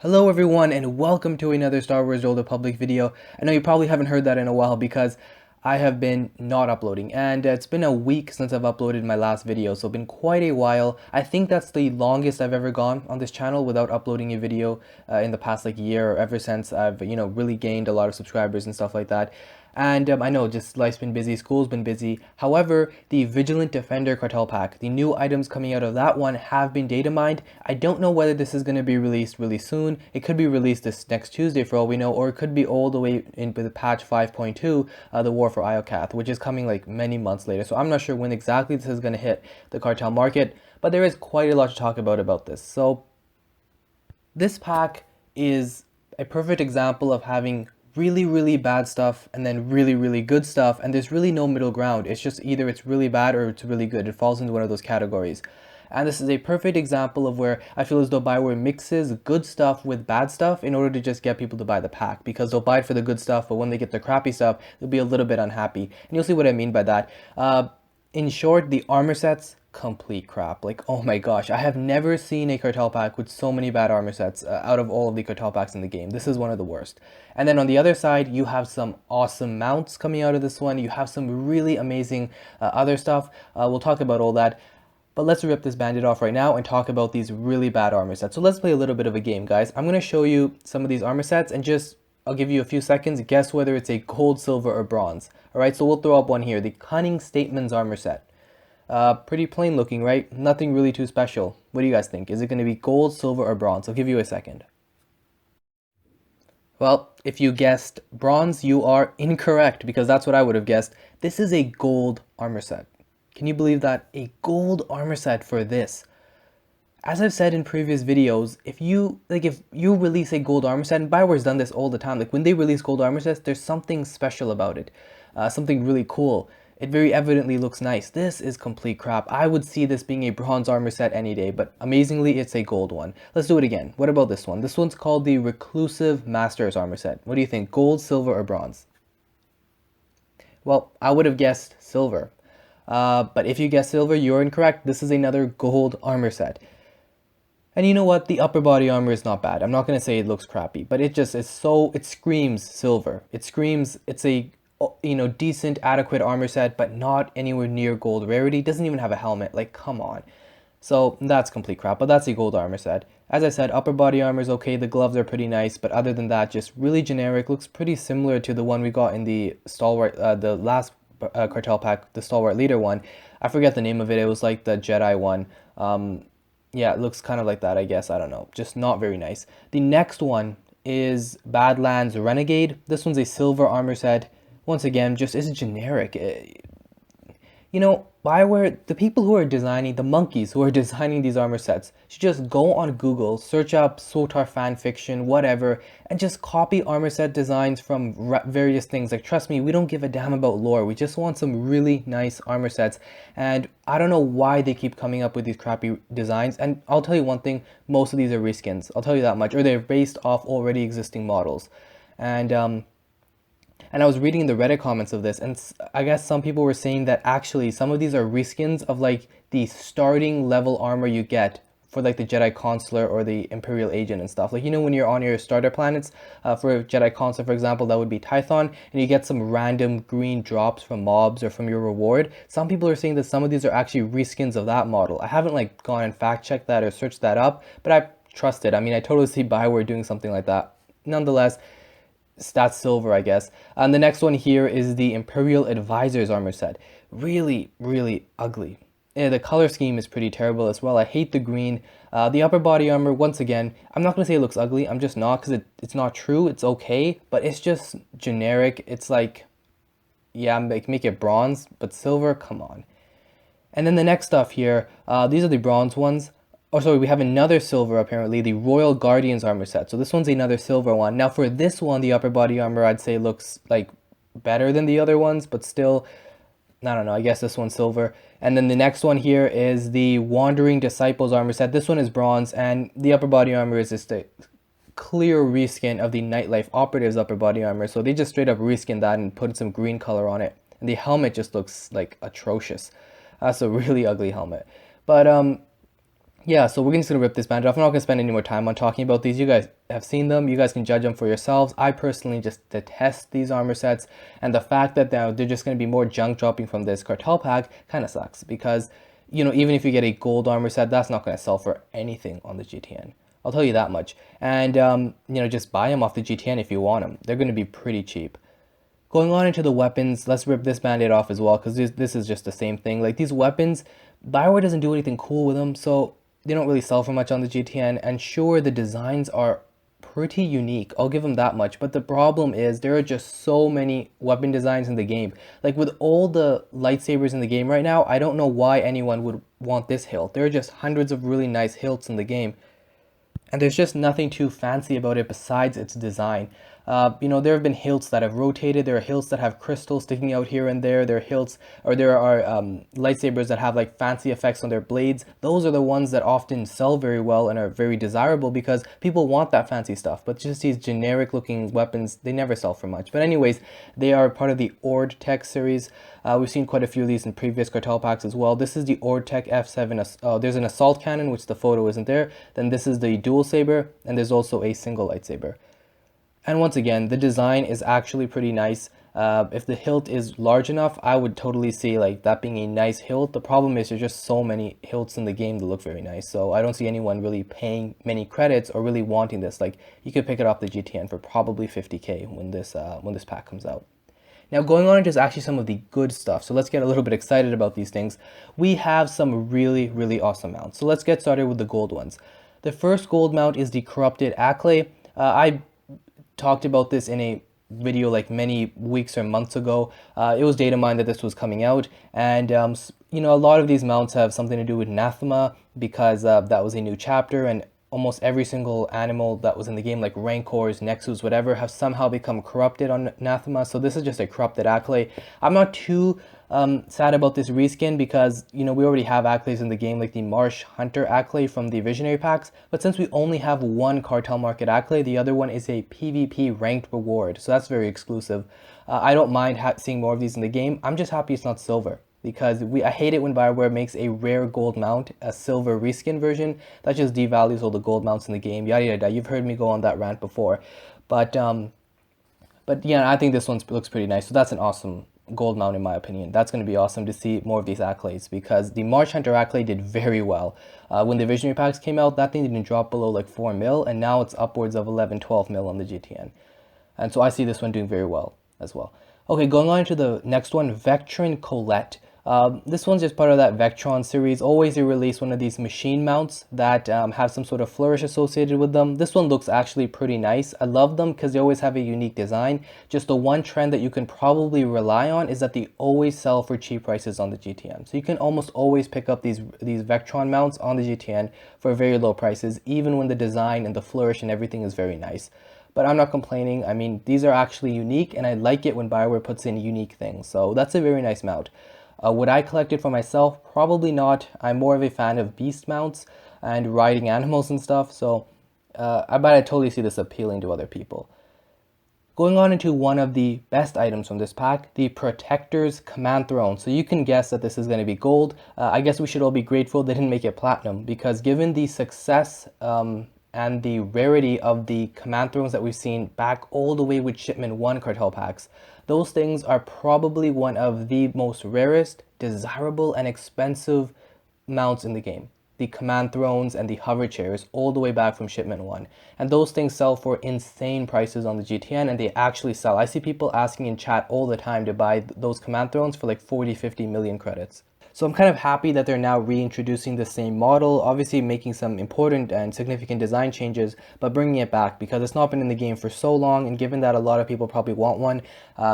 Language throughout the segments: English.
Hello everyone and welcome to another Star Wars The Old Republic video. I know you probably haven't heard that in a while because I have been not uploading and it's been a week since I've uploaded my last video, so it's been quite a while. I think that's the longest I've ever gone on this channel without uploading a video in the past year, or ever since I've really gained a lot of subscribers and stuff like that. And I know just life's been busy, school's been busy. However, the Vigilant Defender Cartel Pack, the new items coming out of that one have been data mined. I don't know whether this is going to be released really soon. It could be released this next Tuesday for all we know, or it could be all the way in with patch 5.2, the War for Iocath, which is coming like many months later. So I'm not sure when exactly this is going to hit the cartel market, but there is quite a lot to talk about this. So this pack is a perfect example of having really bad stuff and then really good stuff, and there's really no middle ground. It's just either it's really bad or it's really good. It falls into one of those categories. And this is a perfect example of where I feel as though Bioware mixes good stuff with bad stuff in order to just get people to buy the pack, because they'll buy it for the good stuff, but when they get the crappy stuff, they'll be a little bit unhappy. And you'll see what I mean by that. In short, the armor sets, complete crap. Like, oh my gosh, I have never seen a cartel pack with so many bad armor sets out of all of the cartel packs in the game. This is one of the worst. And then on the other side, you have some awesome mounts coming out of this one. You have some really amazing other stuff. We'll talk about all that. But let's rip this bandit off right now and talk about these really bad armor sets. So let's play a little bit of a game, guys. I'm going to show you some of these armor sets and I'll give you a few seconds. Guess whether it's a gold, silver, or bronze. Alright, so we'll throw up one here. The Cunning Statesman's armor set. Pretty plain looking, right? Nothing really too special. What do you guys think? Is it going to be gold, silver, or bronze? I'll give you a second. Well, if you guessed bronze, you are incorrect, because that's what I would have guessed. This is a gold armor set. Can you believe that? A gold armor set for this. As I've said in previous videos, if you release a gold armor set, and Bioware's done this all the time, like when they release gold armor sets, there's something special about it. Something really cool. It very evidently looks nice. This is complete crap. I would see this being a bronze armor set any day, but amazingly, it's a gold one. Let's do it again. What about this one? This one's called the Reclusive Master's armor set. What do you think? Gold, silver, or bronze? Well, I would have guessed silver. But if you guess silver, you're incorrect. This is another gold armor set. And you know what? The upper body armor is not bad. I'm not going to say it looks crappy, but it just is it screams silver. It screams it's a decent, adequate armor set, but not anywhere near gold rarity. Doesn't even have a helmet. Like, come on. So that's complete crap, but that's a gold armor set. As I said, upper body armor is okay. The gloves are pretty nice, but other than that, just really generic. Looks pretty similar to the one we got in the Stalwart, the last cartel pack, the Stalwart Leader one. I forget the name of it. It was like the Jedi one. Yeah, it looks kind of like that, I guess. I don't know. Just not very nice. The next one is Badlands Renegade. This one's a silver armor set. Once again, just is generic. Bioware, the people who are designing, the monkeys who are designing these armor sets, should just go on Google, search up SWTOR fanfiction, whatever, and just copy armor set designs from various things. Like, trust me, we don't give a damn about lore. We just want some really nice armor sets. And I don't know why they keep coming up with these crappy designs. And I'll tell you one thing, most of these are reskins. I'll tell you that much. Or they're based off already existing models. And I was reading the Reddit comments of this, and I guess some people were saying that actually some of these are reskins of like the starting level armor you get for like the Jedi Consular or the Imperial Agent and stuff. Like, when you're on your starter planets, for Jedi Consular, for example, that would be Tython, and you get some random green drops from mobs or from your reward. Some people are saying that some of these are actually reskins of that model. I haven't like gone and fact checked that or searched that up, but I trust it. I mean, I totally see Bioware doing something like that. Nonetheless, that's silver, I guess. And the next one here is the Imperial Advisor's armor set. Really ugly. Yeah, the color scheme is pretty terrible as well. I hate the green. The upper body armor, once again, I'm not going to say it looks ugly. I'm just not, because it's not true. It's okay, but it's just generic. It's like, yeah, make it bronze, but silver, come on. And then the next stuff here, these are the bronze ones. Oh, sorry, we have another silver, apparently, the Royal Guardian's armor set. So this one's another silver one. Now, for this one, the upper body armor, I'd say looks, like, better than the other ones, but still, I don't know, I guess this one's silver. And then the next one here is the Wandering Disciples armor set. This one is bronze, and the upper body armor is just a clear reskin of the Nightlife Operative's upper body armor. So they just straight up reskinned that and put some green color on it. And the helmet just looks, like, atrocious. That's a really ugly helmet. But, yeah, so we're just gonna rip this bandit off. I'm not gonna spend any more time on talking about these. You guys have seen them. You guys can judge them for yourselves. I personally just detest these armor sets, and the fact that now they're just gonna be more junk dropping from this cartel pack kind of sucks because, you know, even if you get a gold armor set, that's not gonna sell for anything on the GTN. I'll tell you that much. And you know, just buy them off the GTN if you want them. They're gonna be pretty cheap. Going on into the weapons, let's rip this band-aid off as well because this is just the same thing. Like these weapons, Bioware doesn't do anything cool with them, so they don't really sell for much on the GTN. And sure, the designs are pretty unique, I'll give them that much, but the problem is there are just so many weapon designs in the game. Like with all the lightsabers in the game right now, I don't know why anyone would want this hilt. There are just hundreds of really nice hilts in the game, and there's just nothing too fancy about it besides its design. You know, there have been hilts that have rotated. There are hilts that have crystals sticking out here and there. There are hilts, or there are lightsabers that have like fancy effects on their blades. Those are the ones that often sell very well and are very desirable because people want that fancy stuff. But just these generic looking weapons, they never sell for much. But anyways, they are part of the Ordtech series. We've seen quite a few of these in previous cartel packs as well. This is the Ordtech F7. There's an assault cannon, which the photo isn't there. Then this is the dual saber, and there's also a single lightsaber. And once again, the design is actually pretty nice. If the hilt is large enough, I would totally see like that being a nice hilt. The problem is there's just so many hilts in the game that look very nice. So I don't see anyone really paying many credits or really wanting this. Like you could pick it off the GTN for probably 50k when this pack comes out. Now going on into actually some of the good stuff. So let's get a little bit excited about these things. We have some really, really awesome mounts. So let's get started with the gold ones. The first gold mount is the Corrupted Acklay. I talked about this in a video like many weeks or months ago. It was data mined that this was coming out, and you know, a lot of these mounts have something to do with Nathema because that was a new chapter, and almost every single animal that was in the game, like Rancors, Nexus, whatever, have somehow become corrupted on Nathema. So this is just a Corrupted Acklay. I'm not too sad about this reskin because, you know, we already have Acklays in the game, like the Marsh Hunter Acklay from the Visionary packs. But since we only have one Cartel Market Acklay, the other one is a PvP ranked reward. So that's very exclusive. I don't mind seeing more of these in the game. I'm just happy it's not silver, because I hate it when Bioware makes a rare gold mount a silver reskin version. That just devalues all the gold mounts in the game, yada yada. You've heard me go on that rant before. But yeah, I think this one looks pretty nice. So that's an awesome gold mount in my opinion. That's going to be awesome to see more of these Acklays, because the Marsh Hunter Acklay did very well. When the Visionary packs came out, that thing didn't drop below like 4 mil, and now it's upwards of 11, 12 mil on the GTN. And so I see this one doing very well as well. Okay, going on to the next one, Begeron Colette. This one's just part of that Vectron series. Always they release one of these machine mounts that have some sort of flourish associated with them. This one looks actually pretty nice. I love them because they always have a unique design. Just the one trend that you can probably rely on is that they always sell for cheap prices on the GTN. So you can almost always pick up these Vectron mounts on the GTN for very low prices, even when the design and the flourish and everything is very nice. But I'm not complaining. I mean, these are actually unique, and I like it when Bioware puts in unique things. So that's a very nice mount. Would I collect it for myself? Probably not. I'm more of a fan of beast mounts and riding animals and stuff, so I totally see this appealing to other people. Going on into one of the best items from this pack, the Protector's Command Throne. So you can guess that this is going to be gold. I guess we should all be grateful they didn't make it platinum, because given the success and the rarity of the Command Thrones that we've seen back all the way with Shipment 1 cartel packs, those things are probably one of the most rarest, desirable, and expensive mounts in the game. The Command Thrones and the Hover Chairs all the way back from Shipment 1. And those things sell for insane prices on the GTN, and they actually sell. I see people asking in chat all the time to buy those Command Thrones for like 40, 50 million credits. So I'm kind of happy that they're now reintroducing the same model, obviously making some important and significant design changes, but bringing it back because it's not been in the game for so long, and given that a lot of people probably want one,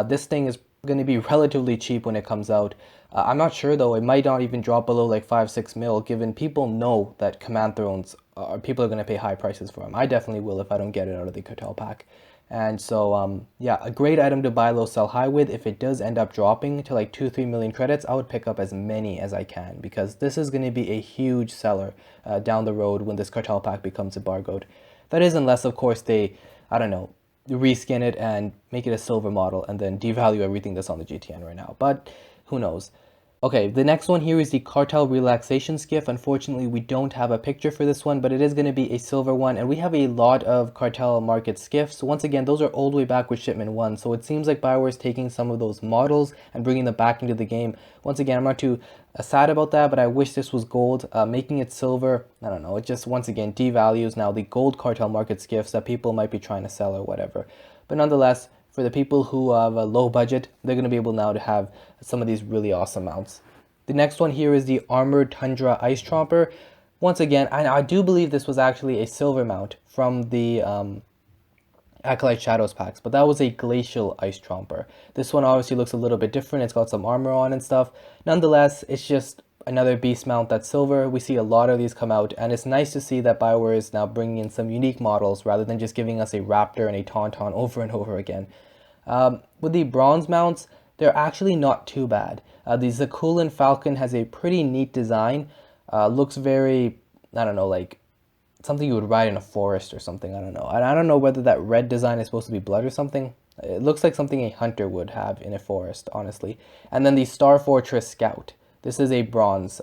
this thing is going to be relatively cheap when it comes out. I'm not sure though, it might not even drop below like 5-6 mil, given people know that Command Thrones, people are going to pay high prices for them. I definitely will if I don't get it out of the cartel pack. And so, yeah, a great item to buy low, sell high with. If it does end up dropping to like 2-3 million credits, I would pick up as many as I can, because this is going to be a huge seller down the road when this cartel pack becomes embargoed. That is, unless, of course, they, I don't know, reskin it and make it a silver model and then devalue everything that's on the GTN right now. But who knows? Okay, the next one here is the Cartel Relaxation Skiff. Unfortunately, we don't have a picture for this one, but it is going to be a silver one, and we have a lot of Cartel Market skiffs. So once again, those are all the way back with shipment 1, so it seems like Bioware is taking some of those models and bringing them back into the game. Once again, I'm not too sad about that, but I wish this was gold. Making it silver, I don't know, it just once again devalues now the gold Cartel Market skiffs that people might be trying to sell or whatever. But nonetheless, for the people who have a low budget, they're going to be able now to have some of these really awesome mounts. The next one here is the Armored Tundra Ice Tromper. Once again, I do believe this was actually a silver mount from the Acolyte Shadows packs, but that was a Glacial Ice Tromper. This one obviously looks a little bit different. It's got some armor on and stuff. Nonetheless, it's just another beast mount that's silver. We see a lot of these come out, and it's nice to see that Bioware is now bringing in some unique models rather than just giving us a Raptor and a Tauntaun over and over again. With the bronze mounts, they're actually not too bad. The Zakulan Falcon has a pretty neat design. Looks very, I don't know, like something you would ride in a forest or something. I don't know. I don't know whether that red design is supposed to be blood or something. It looks like something a hunter would have in a forest, honestly. And then the Star Fortress Scout. This is a bronze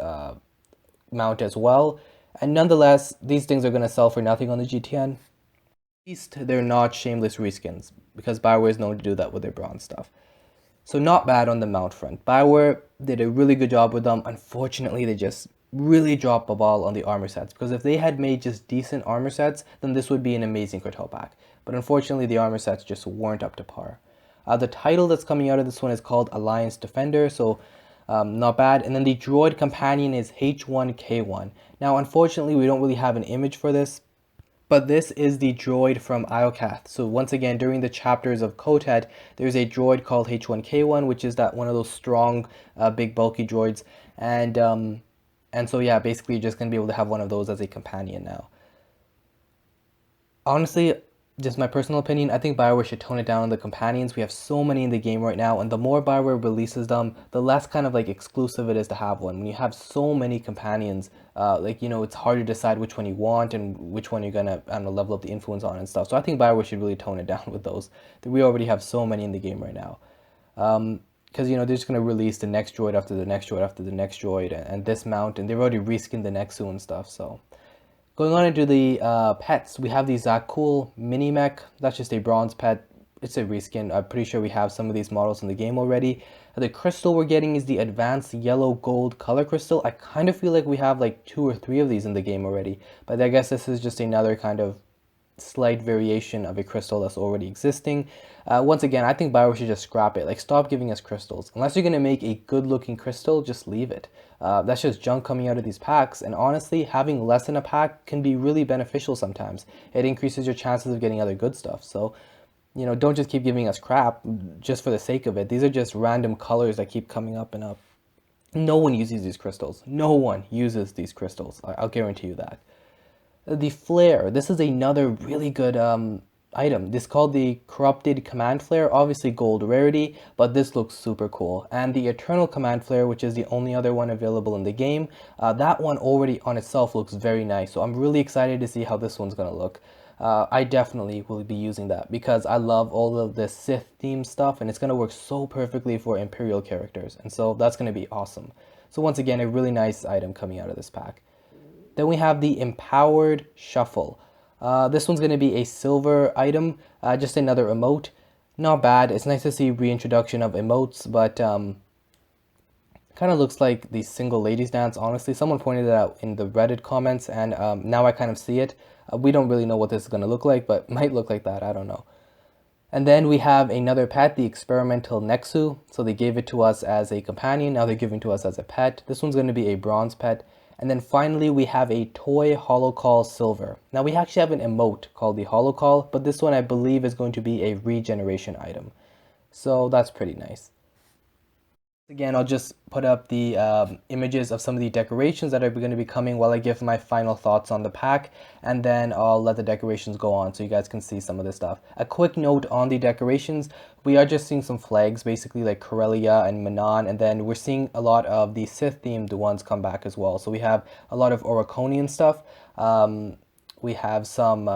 mount as well. And nonetheless, these things are going to sell for nothing on the GTN. At least they're not shameless reskins, because Bioware is known to do that with their bronze stuff. So not bad on the mount front. Bioware did a really good job with them. Unfortunately, they just really dropped the ball on the armor sets, because if they had made just decent armor sets, then this would be an amazing Cartel pack. But unfortunately, the armor sets just weren't up to par. The title that's coming out of this one is called Alliance Defender, so not bad. And then the Droid Companion is H1K1. Now, unfortunately, we don't really have an image for this, but this is the droid from Iokath. So once again, during the chapters of Kotet, there's a droid called H1K1, which is that one of those strong, big, bulky droids. And so yeah, basically you're just going to be able to have one of those as a companion now. Honestly, just my personal opinion, I think Bioware should tone it down on the companions. We have so many in the game right now, and the more Bioware releases them, the less kind of like exclusive it is to have one. When you have so many companions, like, you know, it's hard to decide which one you want and which one you're gonna, I don't know, level up the influence on and stuff. So I think Bioware should really tone it down with those. We already have so many in the game right now. Because, you know, they're just going to release the next droid after the next droid after the next droid, and this mount, and they've already reskinned the Nexu and stuff. So going on into the pets, we have the Zakul Mini Mech. That's just a bronze pet. It's a reskin. I'm pretty sure we have some of these models in the game already. The crystal we're getting is the Advanced Yellow Gold Color Crystal. I kind of feel like we have like 2 or 3 of these in the game already, but I guess this is just another kind of slight variation of a crystal that's already existing. Once again, I think Bioware should just scrap it. Like, stop giving us crystals. Unless you're going to make a good looking crystal, just leave it. That's just junk coming out of these packs, and honestly, having less in a pack can be really beneficial sometimes. It increases your chances of getting other good stuff. So, you know, don't just keep giving us crap just for the sake of it. These are just random colors that keep coming up and up. No one uses these crystals. No one uses these crystals. I'll guarantee you that. The Flare, this is another really good item. This is called the Corrupted Command Flare, obviously gold rarity, but this looks super cool. And the Eternal Command Flare, which is the only other one available in the game, that one already on itself looks very nice. So I'm really excited to see how this one's gonna look. I definitely will be using that because I love all of the Sith theme stuff, and it's gonna work so perfectly for Imperial characters, and so that's gonna be awesome. So once again, a really nice item coming out of this pack. Then we have the Empowered Shuffle. This one's going to be a silver item, just another emote. Not bad. It's nice to see reintroduction of emotes, but kind of looks like the single ladies dance, honestly. Someone pointed it out in the Reddit comments, and now I kind of see it. We don't really know what this is going to look like, but might look like that. I don't know. And then we have another pet, the Experimental Nexu. So they gave it to us as a companion. Now they're giving to us as a pet. This one's going to be a bronze pet. And then finally, we have a Toy Holocall Silver. Now, we actually have an emote called the Holocall, but this one I believe is going to be a regeneration item. So that's pretty nice. Again, I'll just put up the images of some of the decorations that are going to be coming while I give my final thoughts on the pack, and then I'll let the decorations go on so you guys can see some of this stuff. A quick note on the decorations, we are just seeing some flags, basically like Corellia and Manon, and then we're seeing a lot of the Sith themed ones come back as well. So we have a lot of Oriconian stuff, we have some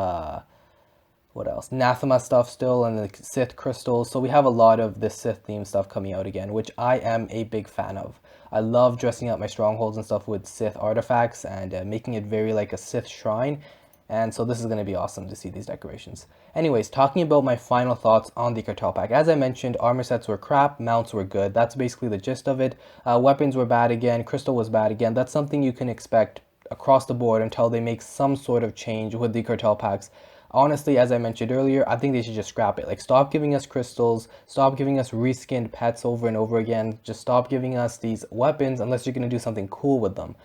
what else? Nathema stuff still, and the Sith crystals. So we have a lot of the Sith theme stuff coming out again, which I am a big fan of. I love dressing up my strongholds and stuff with Sith artifacts and making it very like a Sith shrine. And so this is going to be awesome to see these decorations. Anyways, talking about my final thoughts on the Cartel pack. As I mentioned, armor sets were crap, mounts were good. That's basically the gist of it. Weapons were bad again, crystal was bad again. That's something you can expect across the board until they make some sort of change with the Cartel packs. Honestly, as I mentioned earlier, I think they should just scrap it. Like, stop giving us crystals, stop giving us reskinned pets over and over again. Just stop giving us these weapons unless you're going to do something cool with them.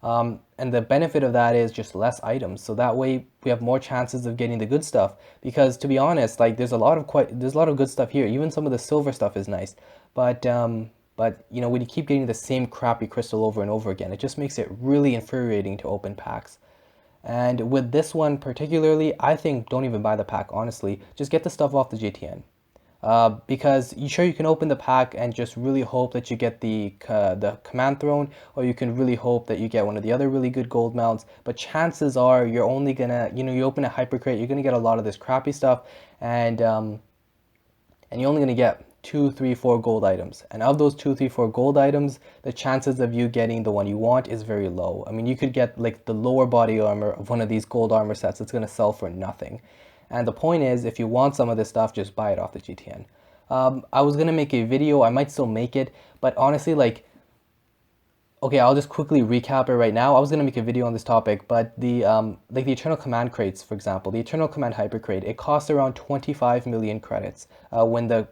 And the benefit of that is just less items, so that way we have more chances of getting the good stuff. Because to be honest, like there's a lot of good stuff here. Even some of the silver stuff is nice, but you know, when you keep getting the same crappy crystal over and over again, it just makes it really infuriating to open packs. And with this one particularly, I think don't even buy the pack, honestly. Just get the stuff off the GTN. Because you can open the pack and just really hope that you get the command throne, or you can really hope that you get one of the other really good gold mounts, but chances are you're only gonna, you know, you open a hyper crate, you're gonna get a lot of this crappy stuff, and you're only gonna get 2, 3, 4 gold items, and of those 2, 3, 4 gold items, the chances of you getting the one you want is very low. I mean, you could get like the lower body armor of one of these gold armor sets that's gonna sell for nothing. And the point is, if you want some of this stuff, just buy it off the GTN. I was gonna make a video, I might still make it, but honestly, like, okay, I'll just quickly recap it right now. I was gonna make a video on this topic, but the like the Eternal Command crates, for example, the Eternal Command Hyper Crate, it cost around 25 million credits when the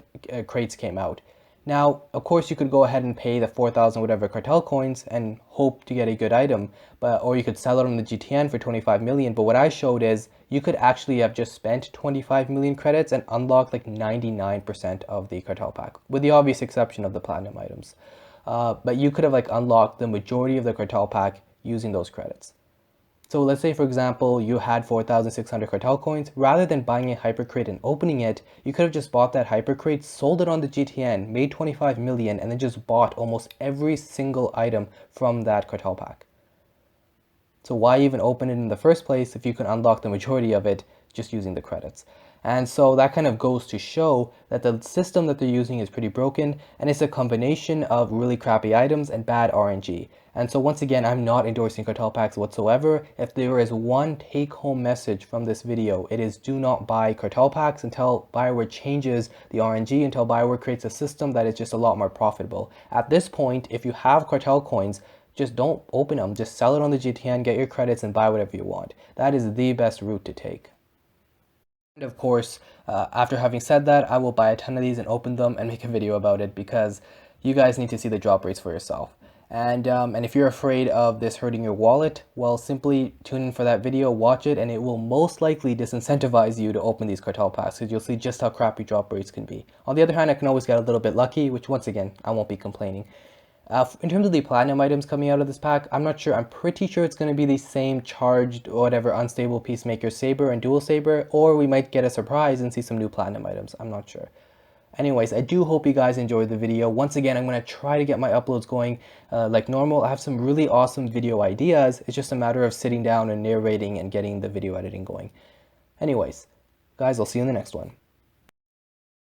crates came out. Now, of course, you could go ahead and pay the 4,000 whatever Cartel Coins and hope to get a good item, or you could sell it on the GTN for 25 million. But what I showed is you could actually have just spent 25 million credits and unlocked like 99% of the Cartel pack, with the obvious exception of the platinum items. But you could have like unlocked the majority of the Cartel pack using those credits. So let's say, for example, you had 4,600 Cartel Coins. Rather than buying a Hyper Crate and opening it, you could have just bought that Hyper Crate, sold it on the GTN, made 25 million, and then just bought almost every single item from that Cartel pack. So why even open it in the first place if you can unlock the majority of it just using the credits? And so that kind of goes to show that the system that they're using is pretty broken, and it's a combination of really crappy items and bad RNG. And so once again, I'm not endorsing Cartel packs whatsoever. If there is one take-home message from this video, it is do not buy Cartel packs until BioWare changes the RNG, until BioWare creates a system that is just a lot more profitable. At this point, if you have Cartel Coins, just don't open them. Just sell it on the GTN, get your credits, and buy whatever you want. That is the best route to take. And of course, after having said that, I will buy a ton of these and open them and make a video about it, because you guys need to see the drop rates for yourself. And if you're afraid of this hurting your wallet, well, simply tune in for that video, watch it, and it will most likely disincentivize you to open these Cartel packs, because you'll see just how crappy drop rates can be. On the other hand, I can always get a little bit lucky, which once again, I won't be complaining. In terms of the platinum items coming out of this pack, I'm not sure. I'm pretty sure it's going to be the same charged or whatever unstable Peacemaker Saber and Dual Saber, or we might get a surprise and see some new platinum items. I'm not sure. Anyways, I do hope you guys enjoyed the video. Once again, I'm going to try to get my uploads going like normal. I have some really awesome video ideas. It's just a matter of sitting down and narrating and getting the video editing going. Anyways, guys, I'll see you in the next one.